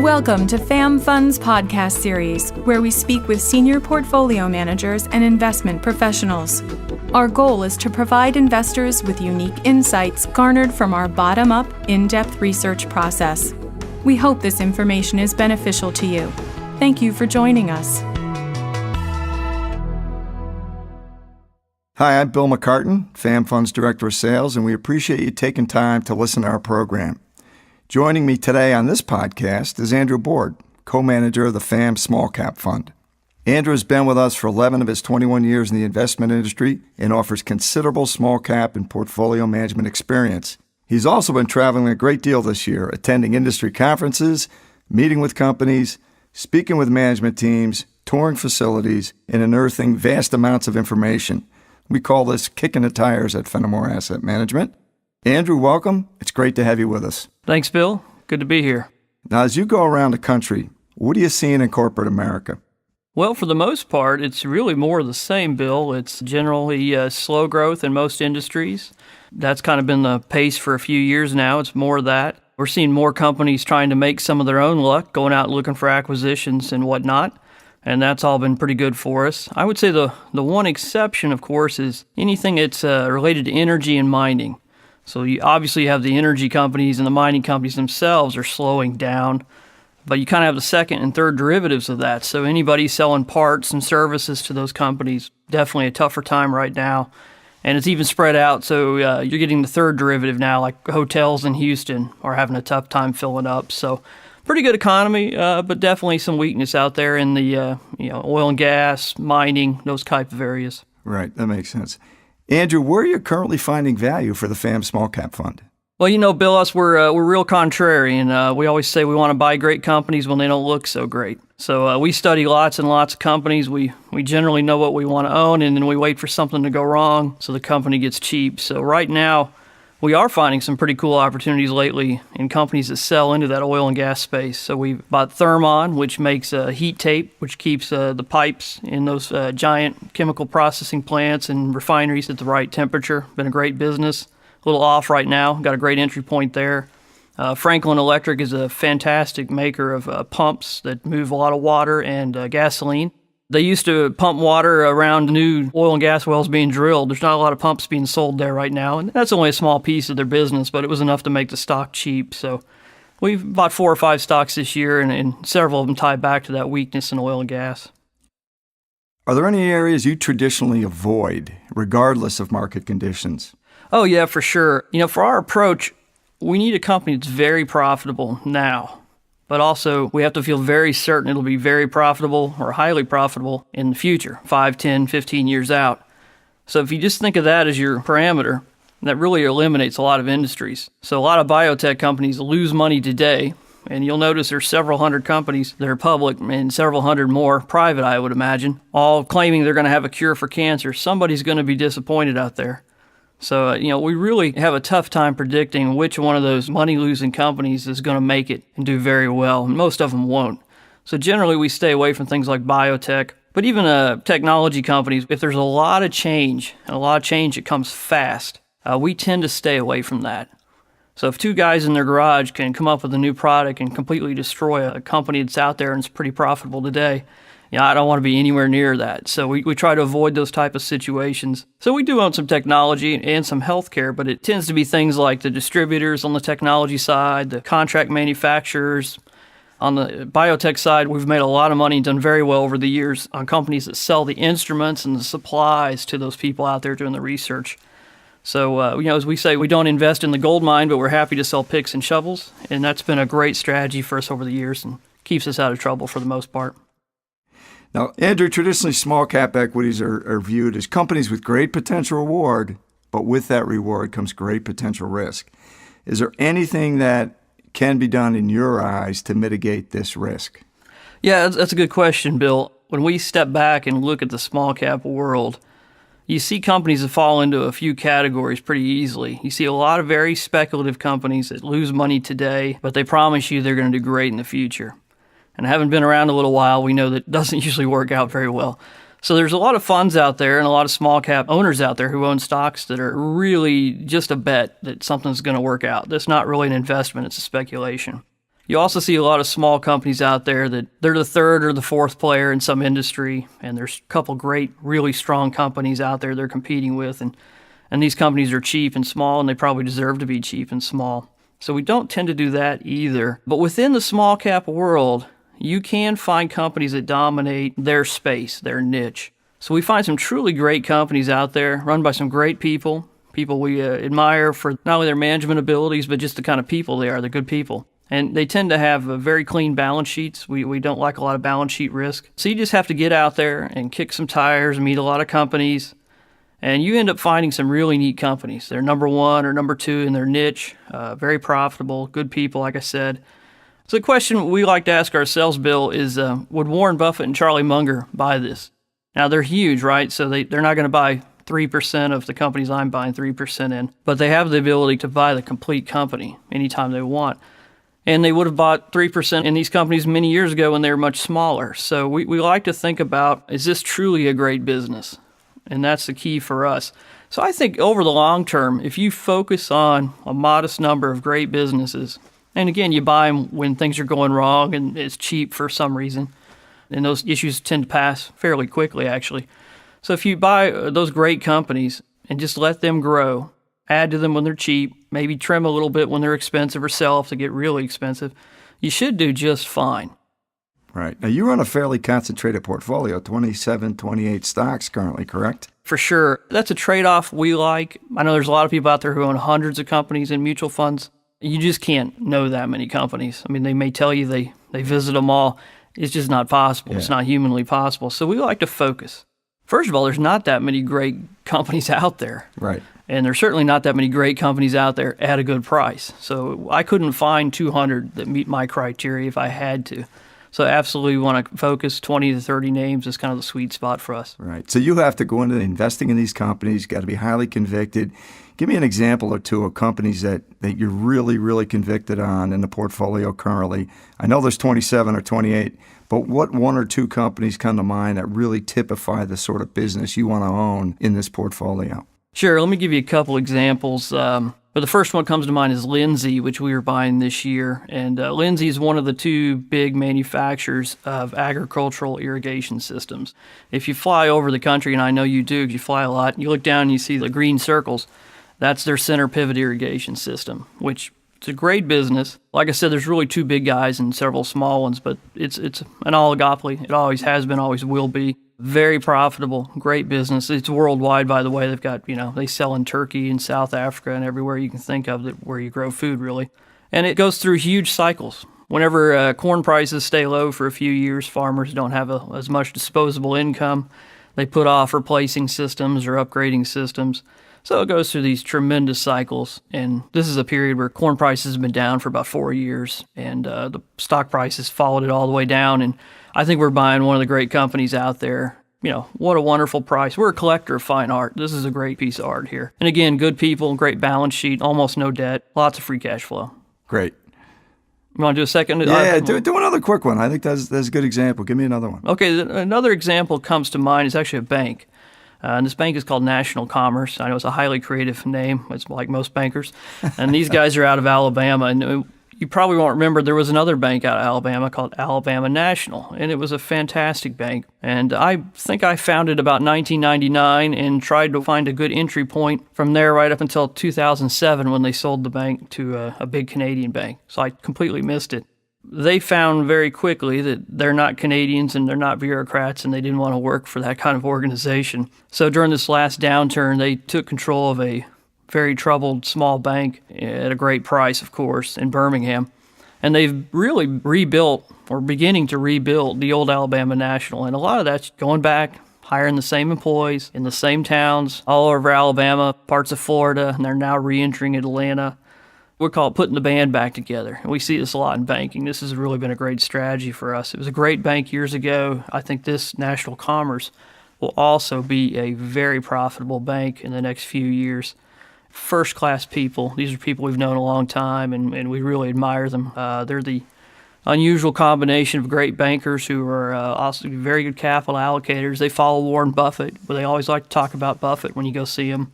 Welcome to FAM Fund's podcast series, where we speak with senior portfolio managers and investment professionals. Our goal is to provide investors with unique insights garnered from our bottom-up, in-depth research process. We hope this information is beneficial to you. Thank you for joining us. Hi, I'm Bill McCartan, FAM Fund's Director of Sales, and we appreciate you taking time to listen to our program. Joining me today on this podcast is Andrew Boord, co-manager of the FAM Small Cap Fund. Andrew has been with us for 11 of his 21 years in the investment industry and offers considerable small cap and portfolio management experience. He's also been traveling a great deal this year, attending industry conferences, meeting with companies, speaking with management teams, touring facilities, and unearthing vast amounts of information. We call this kicking the tires at Fenimore Asset Management. Andrew, welcome. It's great to have you with us. Thanks, Bill. Good to be here. Now, as you go around the country, what are you seeing in corporate America? Well, for the most part, it's really more of the same, Bill. It's generally slow growth in most industries. That's kind of been the pace for a few years now. It's more of that. We're seeing more companies trying to make some of their own luck, going out looking for acquisitions and whatnot. And that's all been pretty good for us. I would say the one exception, of course, is anything that's related to energy and mining. So you obviously have the energy companies and the mining companies themselves are slowing down, but you kind of have the second and third derivatives of that. So anybody selling parts and services to those companies, definitely a tougher time right now. And it's even spread out, so you're getting the third derivative now, like hotels in Houston are having a tough time filling up. So pretty good economy, but definitely some weakness out there in the oil and gas, mining, those type of areas. Right, that makes sense. Andrew, where are you currently finding value for the FAM Small Cap Fund? Well, Bill, us, we're real contrarian. We always say we want to buy great companies when they don't look so great. So we study lots and lots of companies. We generally know what we want to own, and then we wait for something to go wrong so the company gets cheap. So right now, we are finding some pretty cool opportunities lately in companies that sell into that oil and gas space. So we bought Thermon, which makes heat tape, which keeps the pipes in those giant chemical processing plants and refineries at the right temperature. Been a great business. A little off right now. Got a great entry point there. Franklin Electric is a fantastic maker of pumps that move a lot of water and gasoline. They used to pump water around new oil and gas wells being drilled. There's not a lot of pumps being sold there right now, and that's only a small piece of their business, but it was enough to make the stock cheap. So we've bought 4 or 5 stocks this year, and several of them tie back to that weakness in oil and gas. Are there any areas you traditionally avoid, regardless of market conditions? Oh, yeah, for sure. For our approach, we need a company that's very profitable now. But also, we have to feel very certain it'll be very profitable or highly profitable in the future, 5, 10, 15 years out. So if you just think of that as your parameter, that really eliminates a lot of industries. So a lot of biotech companies lose money today, and you'll notice there's several hundred companies that are public and several hundred more private, I would imagine, all claiming they're going to have a cure for cancer. Somebody's going to be disappointed out there. So, we really have a tough time predicting which one of those money-losing companies is going to make it and do very well. And most of them won't. So generally, we stay away from things like biotech. But even technology companies, if there's a lot of change, and a lot of change that comes fast, we tend to stay away from that. So if 2 guys in their garage can come up with a new product and completely destroy a company that's out there and it's pretty profitable today, I don't want to be anywhere near that. So we try to avoid those type of situations. So we do own some technology and some healthcare, but it tends to be things like the distributors on the technology side, the contract manufacturers. On the biotech side, we've made a lot of money and done very well over the years on companies that sell the instruments and the supplies to those people out there doing the research. So, as we say, we don't invest in the gold mine, but we're happy to sell picks and shovels. And that's been a great strategy for us over the years and keeps us out of trouble for the most part. Now, Andrew, traditionally small cap equities are viewed as companies with great potential reward, but with that reward comes great potential risk. Is there anything that can be done in your eyes to mitigate this risk? Yeah, that's a good question, Bill. When we step back and look at the small cap world, you see companies that fall into a few categories pretty easily. You see a lot of very speculative companies that lose money today, but they promise you they're going to do great in the future. And having been around a little while, we know that doesn't usually work out very well. So there's a lot of funds out there and a lot of small cap owners out there who own stocks that are really just a bet that something's going to work out. That's not really an investment, it's a speculation. You also see a lot of small companies out there that they're the third or the fourth player in some industry, and there's a couple great, really strong companies out there they're competing with, and these companies are cheap and small, and they probably deserve to be cheap and small. So we don't tend to do that either. But within the small cap world, you can find companies that dominate their space, their niche. So we find some truly great companies out there run by some great people we admire for not only their management abilities, but just the kind of people they are. They're good people. And they tend to have very clean balance sheets. We don't like a lot of balance sheet risk. So you just have to get out there and kick some tires, meet a lot of companies, and you end up finding some really neat companies. They're number one or number two in their niche, very profitable, good people, like I said. So the question we like to ask ourselves, Bill, is would Warren Buffett and Charlie Munger buy this? Now, they're huge, right? So they're not going to buy 3% of the companies I'm buying 3% in, but they have the ability to buy the complete company anytime they want. And they would have bought 3% in these companies many years ago when they were much smaller. So we like to think about, is this truly a great business? And that's the key for us. So I think over the long term, if you focus on a modest number of great businesses, and again, you buy them when things are going wrong and it's cheap for some reason, and those issues tend to pass fairly quickly, actually. So if you buy those great companies and just let them grow, add to them when they're cheap, maybe trim a little bit when they're expensive or sell if they get really expensive, you should do just fine. Right. Now, you run a fairly concentrated portfolio, 27, 28 stocks currently, correct? For sure. That's a trade-off we like. I know there's a lot of people out there who own hundreds of companies in mutual funds. You just can't know that many companies. I mean, they may tell you they visit them all. It's just not possible. Yeah. It's not humanly possible. So we like to focus. First of all, there's not that many great companies out there. Right. And there's certainly not that many great companies out there at a good price. So I couldn't find 200 that meet my criteria if I had to. So absolutely want to focus 20 to 30 names is kind of the sweet spot for us. Right. So you have to go into investing in these companies. You've got to be highly convicted. Give me an example or two of companies that you're really, really convicted on in the portfolio currently. I know there's 27 or 28, but what one or two companies come to mind that really typify the sort of business you want to own in this portfolio? Sure. Let me give you a couple examples. But the first one that comes to mind is Lindsay, which we were buying this year. And Lindsay is one of the two big manufacturers of agricultural irrigation systems. If you fly over the country, and I know you do because you fly a lot, you look down and you see the green circles. That's their center pivot irrigation system, which it's a great business. Like I said, there's really two big guys and several small ones, but it's an oligopoly. It always has been, always will be. Very profitable, great business. It's worldwide, by the way. They've got, they sell in Turkey and South Africa and everywhere you can think of where you grow food, really. And it goes through huge cycles. Whenever corn prices stay low for a few years, farmers don't have as much disposable income. They put off replacing systems or upgrading systems. So it goes through these tremendous cycles. And this is a period where corn prices have been down for about 4 years, and the stock prices followed it all the way down. And I think we're buying one of the great companies out there. What a wonderful price. We're a collector of fine art. This is a great piece of art here. And again, good people, great balance sheet, almost no debt, lots of free cash flow. Great. You want to do a second? Yeah, do another quick one. I think that's a good example. Give me another one. Okay, another example comes to mind is actually a bank. And this bank is called National Commerce. I know it's a highly creative name. It's like most bankers. And these guys are out of Alabama. And you probably won't remember there was another bank out of Alabama called Alabama National. And it was a fantastic bank. And I think I found it about 1999 and tried to find a good entry point from there right up until 2007 when they sold the bank to a big Canadian bank. So I completely missed it. They found very quickly that they're not Canadians and they're not bureaucrats, and they didn't want to work for that kind of organization. So during this last downturn, they took control of a very troubled small bank at a great price, of course, in Birmingham. And they've really rebuilt, or beginning to rebuild, the old Alabama National. And a lot of that's going back, hiring the same employees in the same towns all over Alabama, parts of Florida, and they're now re-entering Atlanta. We call it putting the band back together. And we see this a lot in banking. This has really been a great strategy for us. It was a great bank years ago. I think this National Commerce will also be a very profitable bank in the next few years. First-class people. These are people we've known a long time, and we really admire them. They're the unusual combination of great bankers who are also very good capital allocators. They follow Warren Buffett, but they always like to talk about Buffett when you go see him.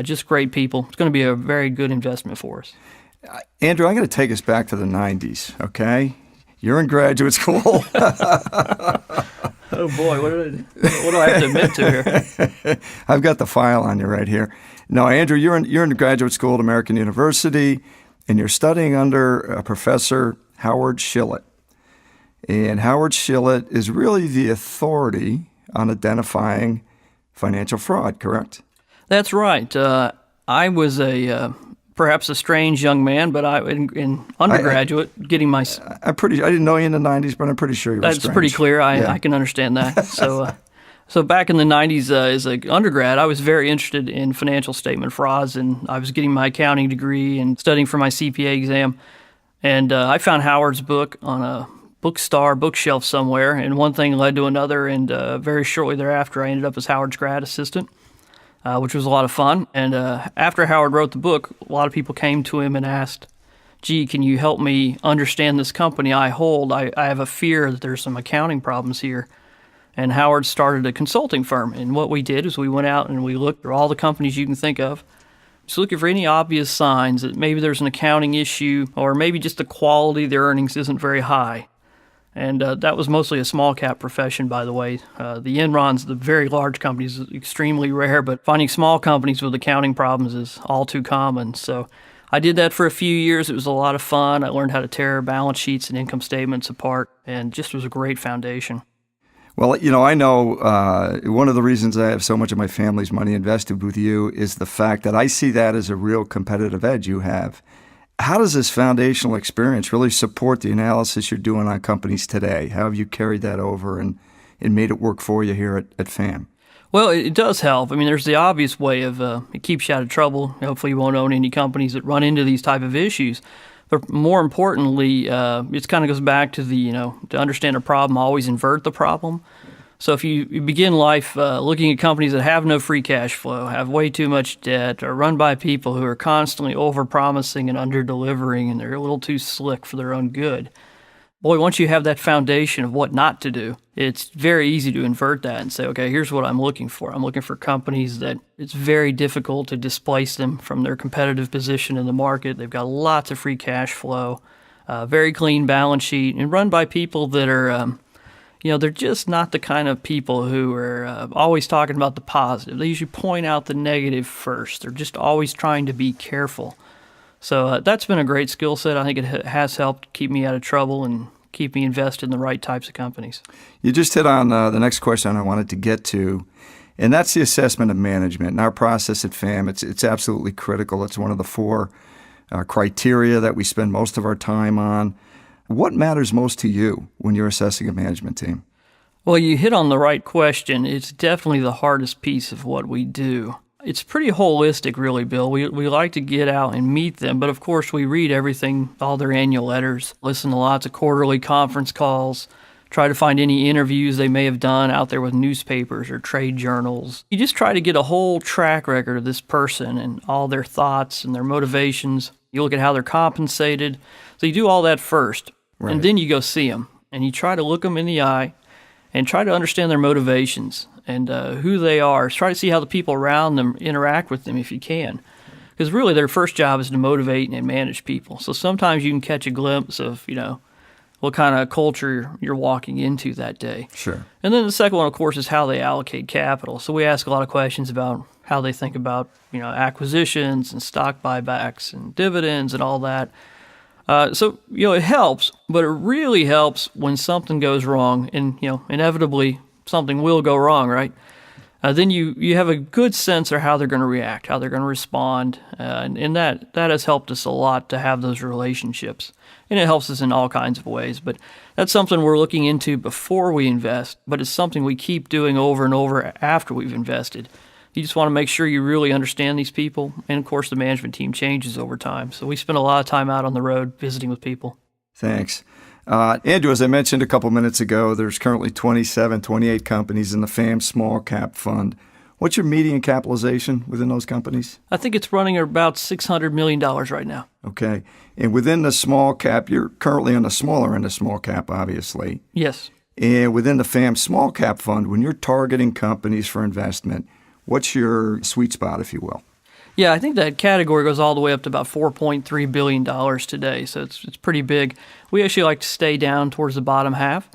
Just great people. It's going to be a very good investment for us. Andrew, I'm going to take us back to the 90s, okay? You're in graduate school. Oh boy, what do I have to admit to here? I've got the file on you right here. No, Andrew, you're in graduate school at American University, and you're studying under Professor Howard Shillett. And Howard Shillett is really the authority on identifying financial fraud, correct? That's right. I was perhaps a strange young man, but in undergraduate, getting my... I didn't know you in the 90s, but I'm pretty sure you were That's strange. pretty clear. I can understand that. So back in the 90s, as an undergrad, I was very interested in financial statement frauds, and I was getting my accounting degree and studying for my CPA exam. And I found Howard's book on a bookshelf somewhere, and one thing led to another, and very shortly thereafter, I ended up as Howard's grad assistant, which was a lot of fun. And after Howard wrote the book, a lot of people came to him and asked, gee, can you help me understand this company I hold? I have a fear that there's some accounting problems here. And Howard started a consulting firm, and what we did is we went out and we looked through all the companies you can think of, just looking for any obvious signs that maybe there's an accounting issue, or maybe just the quality of their earnings isn't very high. And that was mostly a small cap profession, by the way. The Enrons, the very large companies, is extremely rare, but finding small companies with accounting problems is all too common. So I did that for a few years. It was a lot of fun. I learned how to tear balance sheets and income statements apart, and just was a great foundation. Well, I know one of the reasons I have so much of my family's money invested with you is the fact that I see that as a real competitive edge you have. How does this foundational experience really support the analysis you're doing on companies today? How have you carried that over and made it work for you here at FAM? Well, it does help. I mean, there's the obvious way of it keeps you out of trouble. Hopefully you won't own any companies that run into these type of issues. But more importantly, it kind of goes back to to understand a problem, always invert the problem. So if you begin life looking at companies that have no free cash flow, have way too much debt, are run by people who are constantly over-promising and under-delivering, and they're a little too slick for their own good, boy, once you have that foundation of what not to do, it's very easy to invert that and say, okay, here's what I'm looking for. I'm looking for companies that it's very difficult to displace them from their competitive position in the market. They've got lots of free cash flow, very clean balance sheet, and run by people that are, they're just not the kind of people who are always talking about the positive. They usually point out the negative first. They're just always trying to be careful. So that's been a great skill set. I think it has helped keep me out of trouble and keep me invested in the right types of companies. You just hit on the next question I wanted to get to, and that's the assessment of management. In our process at FAM, it's absolutely critical. It's one of the 4 criteria that we spend most of our time on. What matters most to you when you're assessing a management team? Well, you hit on the right question. It's definitely the hardest piece of what we do. It's pretty holistic, really, Bill. We like to get out and meet them, but of course we read everything, all their annual letters, listen to lots of quarterly conference calls, try to find any interviews they may have done out there with newspapers or trade journals. You just try to get a whole track record of this person and all their thoughts and their motivations. You look at how they're compensated. So you do all that first, right, and then you go see them, and you try to look them in the eye and try to understand their motivations and who they are. Try to see how the people around them interact with them if you can. Because really their first job is to motivate and manage people. So sometimes you can catch a glimpse of, what kind of culture you're walking into that day. Sure. And then the second one, of course, is how they allocate capital. So we ask a lot of questions about how they think about, acquisitions and stock buybacks and dividends and all that. So it helps, but it really helps when something goes wrong, and, inevitably something will go wrong, right? Then you have a good sense of how they're going to react, how they're going to respond, and that has helped us a lot to have those relationships. And it helps us in all kinds of ways, but that's something we're looking into before we invest, but it's something we keep doing over and over after we've invested. You just want to make sure you really understand these people, and of course the management team changes over time, so we spend a lot of time out on the road visiting with people. Thanks. Andrew, as I mentioned a couple minutes ago, there's currently 28 companies in the FAM Small Cap Fund. What's your median capitalization within those companies? I think it's running at about $600 million right now. Okay. And within the small cap, you're currently on the smaller end of small cap, obviously. Yes. And within the FAM Small Cap Fund, when you're targeting companies for investment, what's your sweet spot, if you will? Yeah, I think that category goes all the way up to about $4.3 billion today, so it's pretty big. We actually like to stay down towards the bottom half.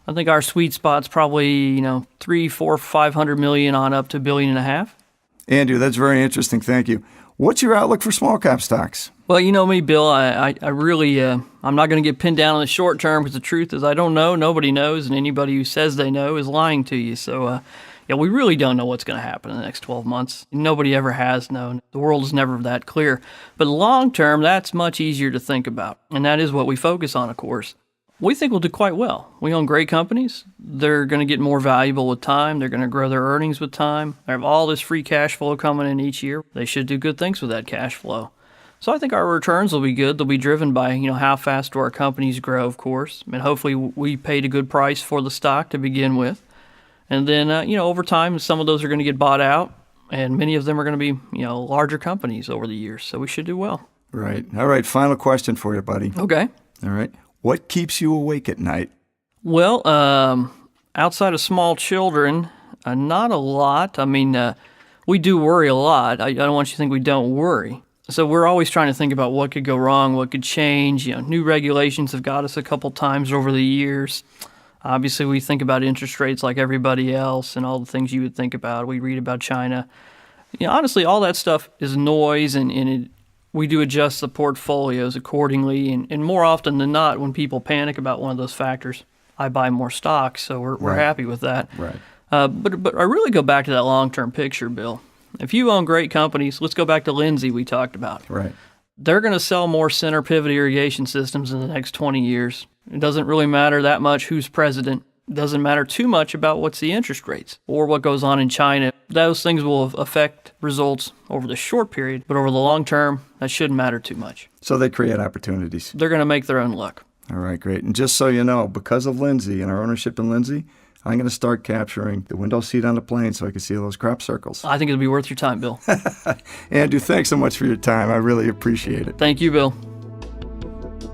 I think our sweet spot's probably, 300, 400, 500 million on up to $1.5 billion. Andrew, that's very interesting. Thank you. What's your outlook for small cap stocks? Well, you know me, Bill, I really, I'm not going to get pinned down in the short term because the truth is I don't know, nobody knows, and anybody who says they know is lying to you. So, we really don't know what's going to happen in the next 12 months. Nobody ever has known. The world is never that clear. But long term, that's much easier to think about. And that is what we focus on, of course. We think we'll do quite well. We own great companies. They're going to get more valuable with time. They're going to grow their earnings with time. They have all this free cash flow coming in each year. They should do good things with that cash flow. So I think our returns will be good. They'll be driven by, how fast do our companies grow, of course. And hopefully we paid a good price for the stock to begin with. And then, over time, some of those are going to get bought out, and many of them are going to be, larger companies over the years. So we should do well. Right. All right. Final question for you, buddy. Okay. All right. What keeps you awake at night? Well, outside of small children, not a lot. I mean, we do worry a lot. I don't want you to think we don't worry. So we're always trying to think about what could go wrong, what could change. New regulations have got us a couple times over the years. Obviously, we think about interest rates like everybody else and all the things you would think about. We read about China. Honestly, all that stuff is noise, and we do adjust the portfolios accordingly. And more often than not, when people panic about one of those factors, I buy more stocks, so we're happy with that. Right. But I really go back to that long-term picture, Bill. If you own great companies, let's go back to Lindsay we talked about. Right. They're going to sell more center pivot irrigation systems in the next 20 years. It doesn't really matter that much who's president. It doesn't matter too much about what's the interest rates or what goes on in China. Those things will affect results over the short period, but over the long term, that shouldn't matter too much. So they create opportunities. They're going to make their own luck. All right, great. And just so you know, because of Lindsay and our ownership in Lindsay, I'm going to start capturing the window seat on the plane so I can see those crop circles. I think it'll be worth your time, Bill. Andrew, thanks so much for your time. I really appreciate it. Thank you, Bill.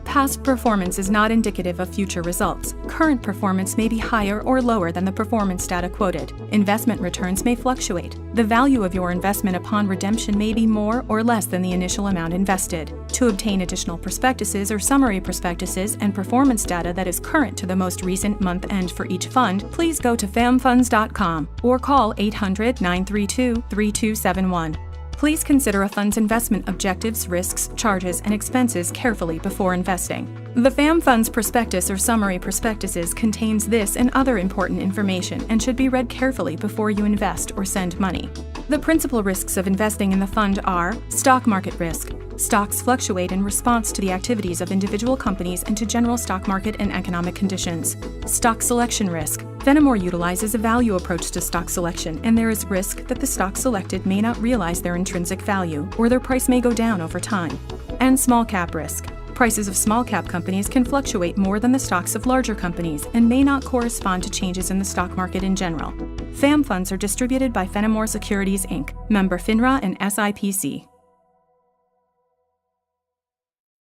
Past performance is not indicative of future results. Current performance may be higher or lower than the performance data quoted. Investment returns may fluctuate. The value of your investment upon redemption may be more or less than the initial amount invested. To obtain additional prospectuses or summary prospectuses and performance data that is current to the most recent month end for each fund, please go to famfunds.com or call 800-932-3271. Please consider a fund's investment objectives, risks, charges, and expenses carefully before investing. The FAM Fund's prospectus or summary prospectuses contains this and other important information and should be read carefully before you invest or send money. The principal risks of investing in the fund are stock market risk. Stocks fluctuate in response to the activities of individual companies and to general stock market and economic conditions. Stock selection risk. Fenimore utilizes a value approach to stock selection, and there is risk that the stocks selected may not realize their intrinsic value, or their price may go down over time. And small cap risk. Prices of small cap companies can fluctuate more than the stocks of larger companies and may not correspond to changes in the stock market in general. FAM funds are distributed by Fenimore Securities, Inc., member FINRA and SIPC.